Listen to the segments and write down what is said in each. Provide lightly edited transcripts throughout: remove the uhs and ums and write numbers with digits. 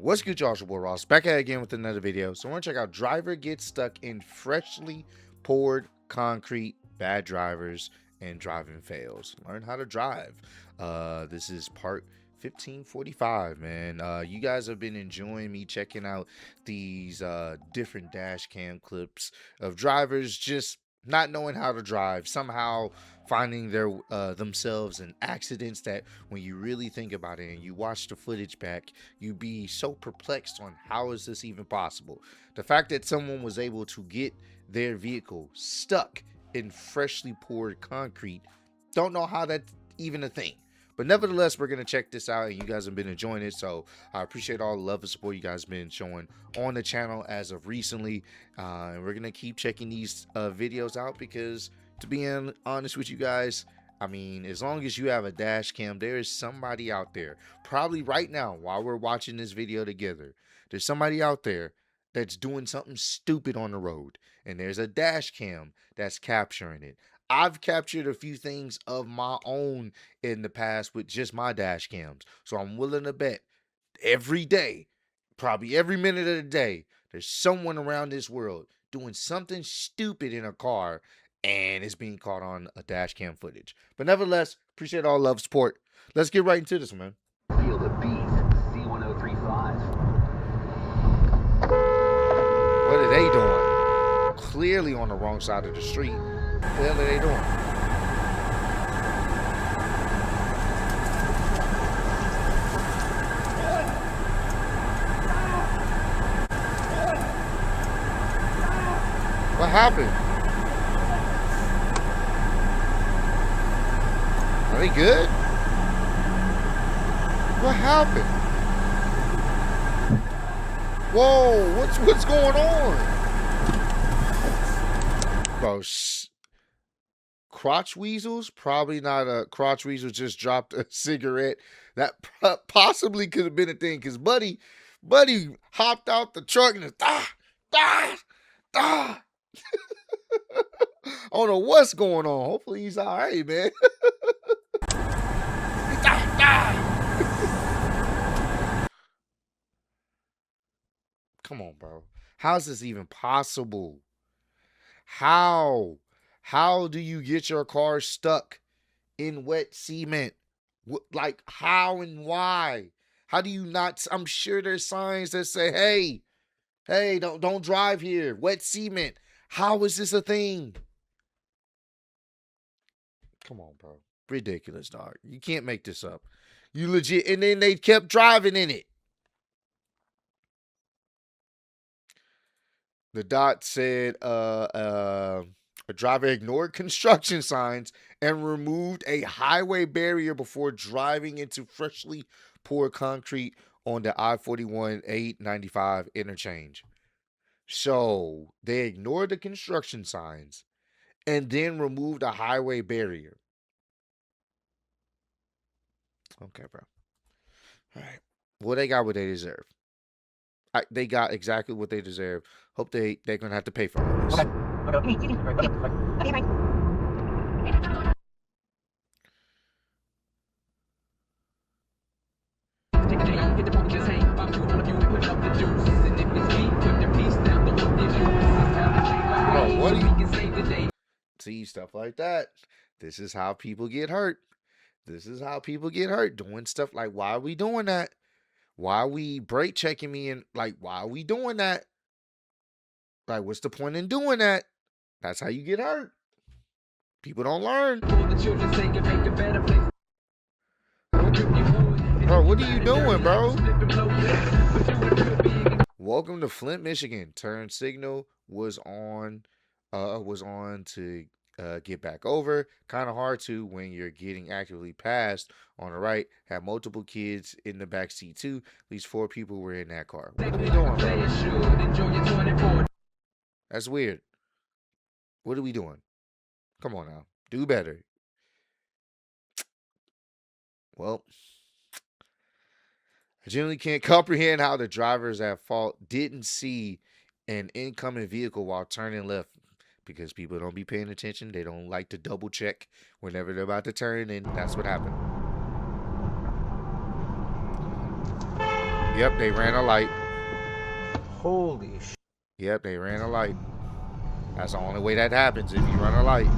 What's good, y'all? It's your boy Ross back at it again with another video. So I want to check out driver gets stuck in freshly poured concrete, bad drivers, and driving fails. Learn how to drive. This is part 1545, man. You guys have been enjoying me checking out these different dash cam clips of drivers just not knowing how to drive, somehow finding their themselves in accidents that when you really think about it and you watch the footage back, you be so perplexed on how is this even possible. The fact that someone was able to get their vehicle stuck in freshly poured concrete, don't know how that's even a thing. But nevertheless, we're going to check this out, and you guys have been enjoying it, so I appreciate all the love and support you guys have been showing on the channel as of recently. And we're going to keep checking these videos out because, to be honest with you guys, I mean, as long as you have a dash cam, there is somebody out there, probably right now while we're watching this video together, there's somebody out there that's doing something stupid on the road, and there's a dash cam that's capturing it. I've captured a few things of my own in the past with just my dash cams. So I'm willing to bet every day, probably every minute of the day, there's someone around this world doing something stupid in a car and it's being caught on a dash cam footage. But nevertheless, appreciate all love, support. Let's get right into this, man. Feel the beat, C1035. What are they doing? Clearly on the wrong side of the street. What the hell are they doing? What happened? Are they good? What happened? Whoa, what's going on? Bro, crotch weasels? Probably not a crotch weasel, just dropped a cigarette. That possibly could have been a thing, because buddy hopped out the truck and I don't know what's going on. Hopefully he's all right, man. Come on, bro. How is this even possible? How do you get your car stuck in wet cement? Like, how and why? How do you not? I'm sure there's signs that say, hey, don't drive here. Wet cement. How is this a thing? Come on, bro. Ridiculous, dog. You can't make this up. You legit. And then they kept driving in it. The dot said a driver ignored construction signs and removed a highway barrier before driving into freshly poured concrete on the I-41 895 interchange. So they ignored the construction signs and then removed a highway barrier. Okay, bro. All right. Well, they got what they deserve. They got exactly what they deserve. Hope they're gonna have to pay for all this. Bro, what do you see stuff like that? This is how people get hurt. This is how people get hurt doing stuff like, why are we doing that? Why are we brake checking me? And like, why are we doing that? Like, what's the point in doing that? That's how you get hurt. People don't learn. Bro, what are you doing, bro? Welcome to Flint, Michigan. Turn signal was on to get back over. Kind of hard to when you're getting actively passed on the right. Had multiple kids in the back seat too. At least 4 people were in that car. What are we doing, bro? That's weird. What are we doing? Come on now. Do better. Well, I generally can't comprehend how the drivers at fault didn't see an incoming vehicle while turning left, because people don't be paying attention. They don't like to double check whenever they're about to turn, and that's what happened. Yep, they ran a light. Holy shit. Yep, they ran a light. That's the only way that happens, if you run a light.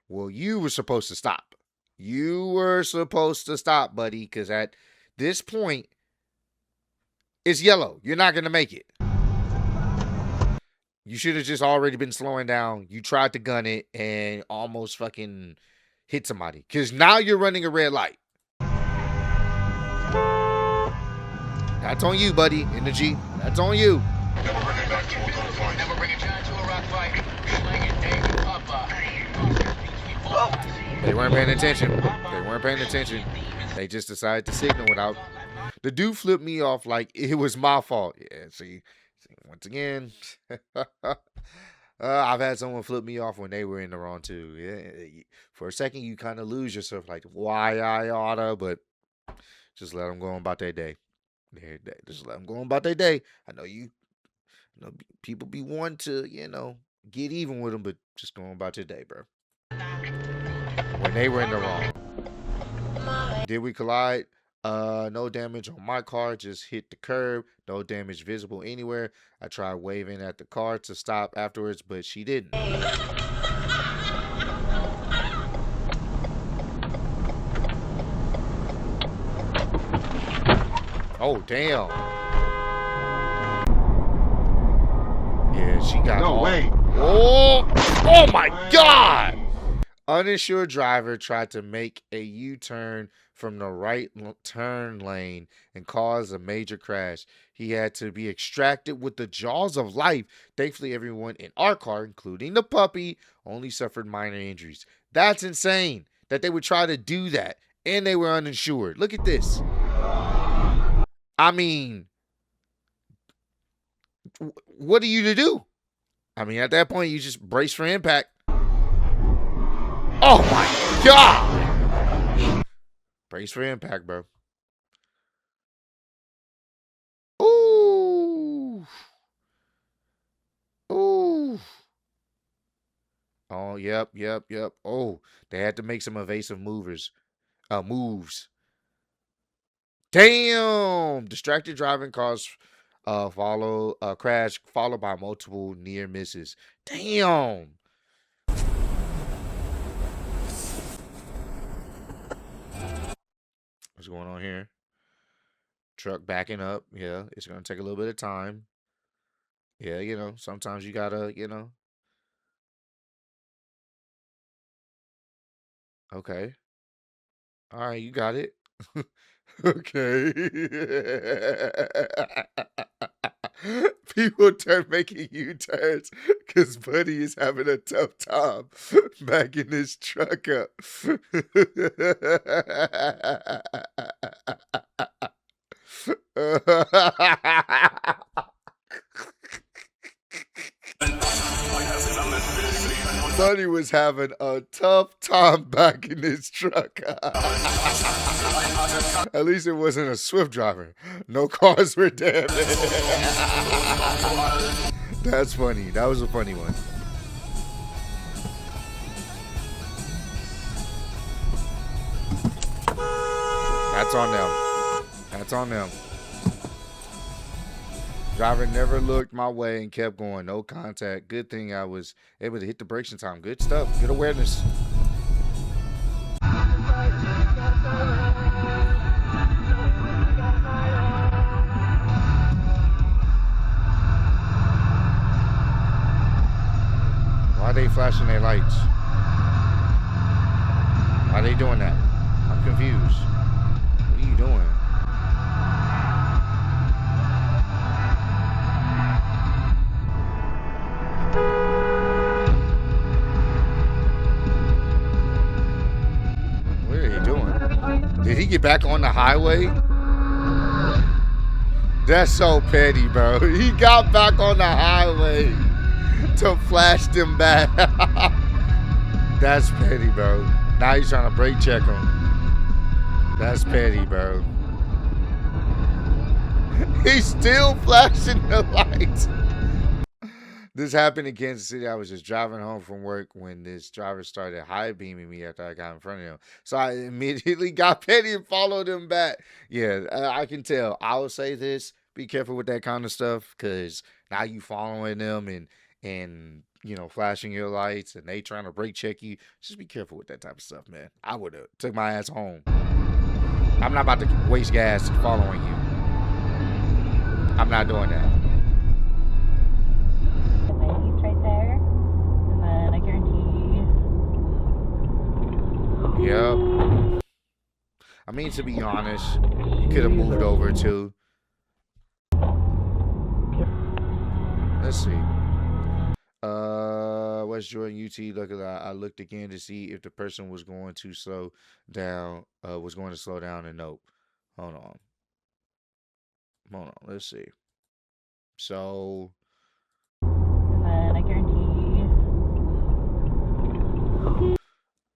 Well, you were supposed to stop. You were supposed to stop, buddy, because at this point, it's yellow. You're not going to make it. You should have just already been slowing down. You tried to gun it and almost fucking hit somebody. Because now you're running a red light. That's on you, buddy, in the Jeep. That's on you. They weren't paying attention. They weren't paying attention. They just decided to signal without. The dude flipped me off like it was my fault. Yeah, see once again, I've had someone flip me off when they were in the wrong too. Yeah, for a second you kind of lose yourself, like why I oughta, but just let them go on about their day. Just let them go on about their day. I know people be wanting to get even with them, but just go on about your day, bro. When they were in the wrong. Did we collide? No damage on my car, just hit the curb. No damage visible anywhere. I tried waving at the car to stop afterwards, but she didn't. Oh, damn. Yeah, she got No way. Oh my God. Uninsured driver tried to make a U-turn from the right turn lane and caused a major crash. He had to be extracted with the jaws of life. Thankfully, everyone in our car, including the puppy, only suffered minor injuries. That's insane that they would try to do that and they were uninsured. Look at this. I mean, what are you to do? I mean, at that point, you just brace for impact. Oh my God! Brace for impact, bro. Ooh. Ooh. Oh, yep. Oh, they had to make some evasive moves. Damn! Distracted driving caused crash followed by multiple near misses. Damn! What's going on here? Truck backing up. Yeah, it's going to take a little bit of time. Yeah, sometimes you got to. Okay. All right, you got it. Okay. People turn making U-turns because Buddy is having a tough time backing his truck up. Buddy was having a tough time backing his truck up. At least it wasn't a Swift driver. No cars were damaged. That's funny. That was a funny one. That's on them. That's on them. Driver never looked my way and kept going. No contact. Good thing I was able to hit the brakes in time. Good stuff. Good awareness. Why are they flashing their lights? Why are they doing that? I'm confused. What are you doing? What are they doing? Did he get back on the highway? That's so petty, bro. He got back on the highway to flash them back. That's petty, bro. Now he's trying to brake check him. That's petty, bro. He's still flashing the lights. This happened in Kansas City. I was just driving home from work when this driver started high beaming me after I got in front of him. So I immediately got petty and followed him back. Yeah, I can tell. I will say this: be careful with that kind of stuff, because now you following them and flashing your lights, and they trying to brake check you. Just be careful with that type of stuff, man. I would have took my ass home. I'm not about to waste gas following you. I'm not doing that. Right there, and then I guarantee. Yep. I mean, to be honest, you could have moved over too. Let's see. West Jordan UT. Look at that. I looked again to see if the person was going to slow down. Was going to slow down, and nope. Hold on. Let's see. So. And then I guarantee.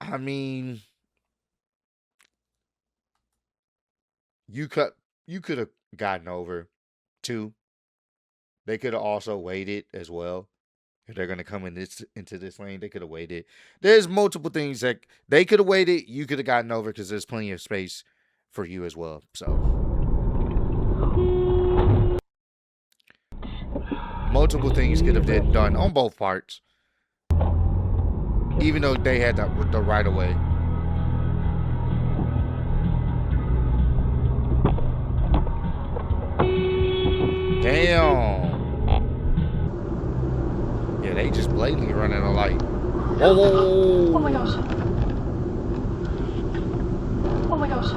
I mean, you could have gotten over too. They could have also waited as well. If they're gonna come into this lane, they could have waited. There's multiple things that they could have waited. You could have gotten over because there's plenty of space for you as well. So multiple things could have been done on both parts, even though they had the right of way. Damn. Yeah, they just blatantly running a light. Whoa, whoa, whoa. Oh my gosh. Oh my gosh.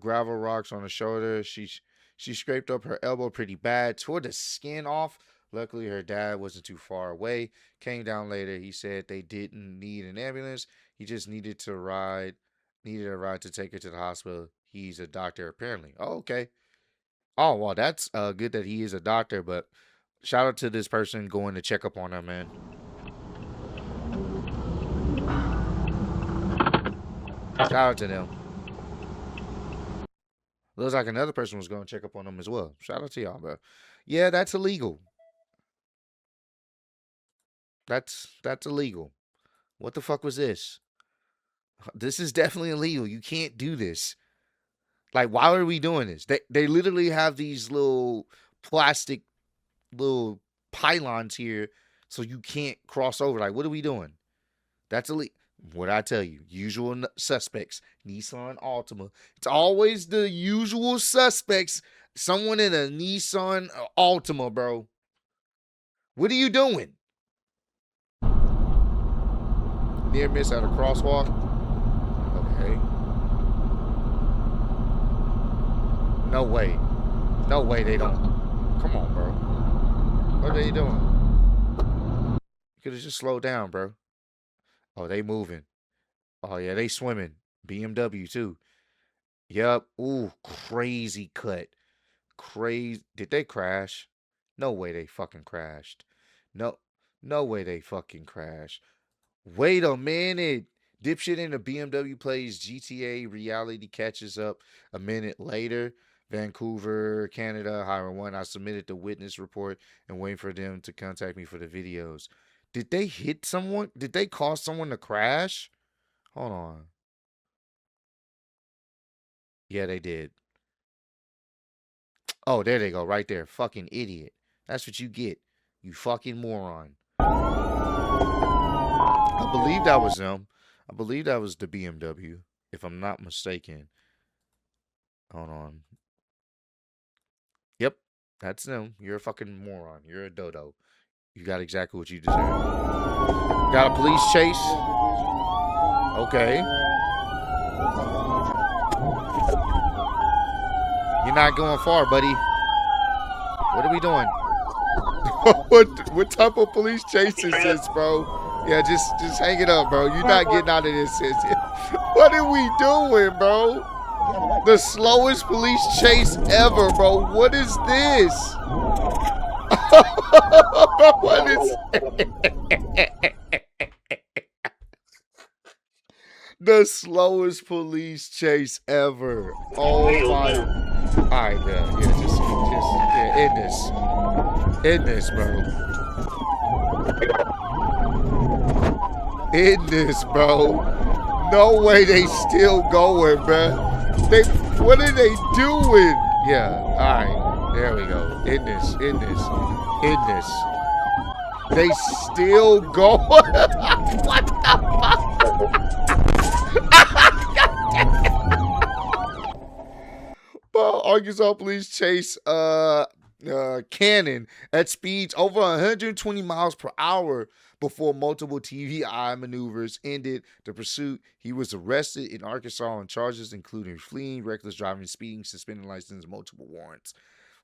Gravel rocks on the shoulder. She scraped up her elbow pretty bad, tore the skin off. Luckily, her dad wasn't too far away. Came down later. He said they didn't need an ambulance. He just needed a ride to take her to the hospital. He's a doctor, apparently. Oh, okay. Oh, well, that's good that he is a doctor, but shout out to this person going to check up on her, man. Shout out to them. Looks like another person was going to check up on them as well. Shout out to y'all, bro. Yeah, that's illegal. That's illegal. What the fuck was this? This is definitely illegal. You can't do this. Like, why are we doing this? They literally have these little plastic little pylons here so you can't cross over. Like, what are we doing? That's illegal. What I tell you, usual suspects, Nissan Altima. It's always the usual suspects. Someone in a Nissan Altima, bro. What are you doing? Near miss at a crosswalk. Okay. No way. No way they don't. Come on, bro. What are they doing? You could have just slowed down, bro. Oh, they moving. Oh, yeah, they swimming. BMW, too. Yep. Ooh, crazy cut. Crazy. Did they crash? No way they fucking crashed. No way they fucking crashed. Wait a minute. Dipshit in the BMW plays GTA. Reality catches up a minute later. Vancouver, Canada, Highway 1. I submitted the witness report and waiting for them to contact me for the videos. Did they hit someone? Did they cause someone to crash? Hold on. Yeah, they did. Oh, there they go. Right there. Fucking idiot. That's what you get. You fucking moron. I believe that was them. I believe that was the BMW, if I'm not mistaken. Hold on. Yep, that's them. You're a fucking moron. You're a dodo. You got exactly what you deserve. Got a police chase? Okay. You're not going far, buddy. What are we doing? what type of police chase is this, bro? Yeah, just hang it up, bro. You're not getting out of this. What are we doing, bro? The slowest police chase ever, bro. What is this? What is The slowest police chase ever. Oh my. Alright, man. Yeah, just end this, bro. End this, bro. No way they still going, bro. What are they doing? Yeah, alright. There we go. End this. They still going. What the fuck? Well, Arkansas police chase Cannon at speeds over 120 miles per hour before multiple TVI maneuvers ended the pursuit. He was arrested in Arkansas on charges including fleeing, reckless driving, speeding, suspended license, and multiple warrants.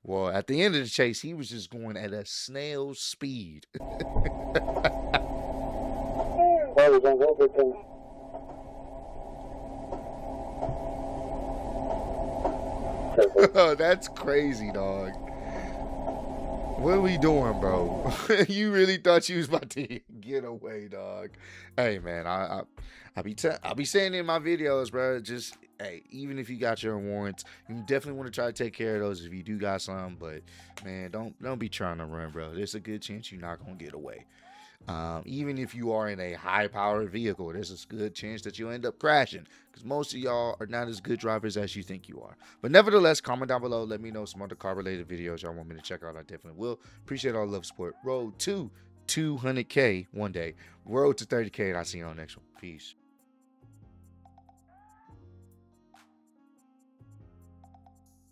Well, at the end of the chase, he was just going at a snail's speed. That's crazy, dog. What are we doing, bro? You really thought you was about to get away, dog? Hey, man, I be saying in my videos, bro. Just hey, even if you got your warrants, you definitely want to try to take care of those if you do got some. But man, don't be trying to run, bro. There's a good chance you're not gonna get away. Even if you are in a high-powered vehicle, there's a good chance that you'll end up crashing because most of y'all are not as good drivers as you think you are. But nevertheless, comment down below. Let me know some other car-related videos y'all want me to check out. I definitely will. Appreciate all the love, support. Road to 200K one day. Road to 30K, and I'll see you on the next one. Peace.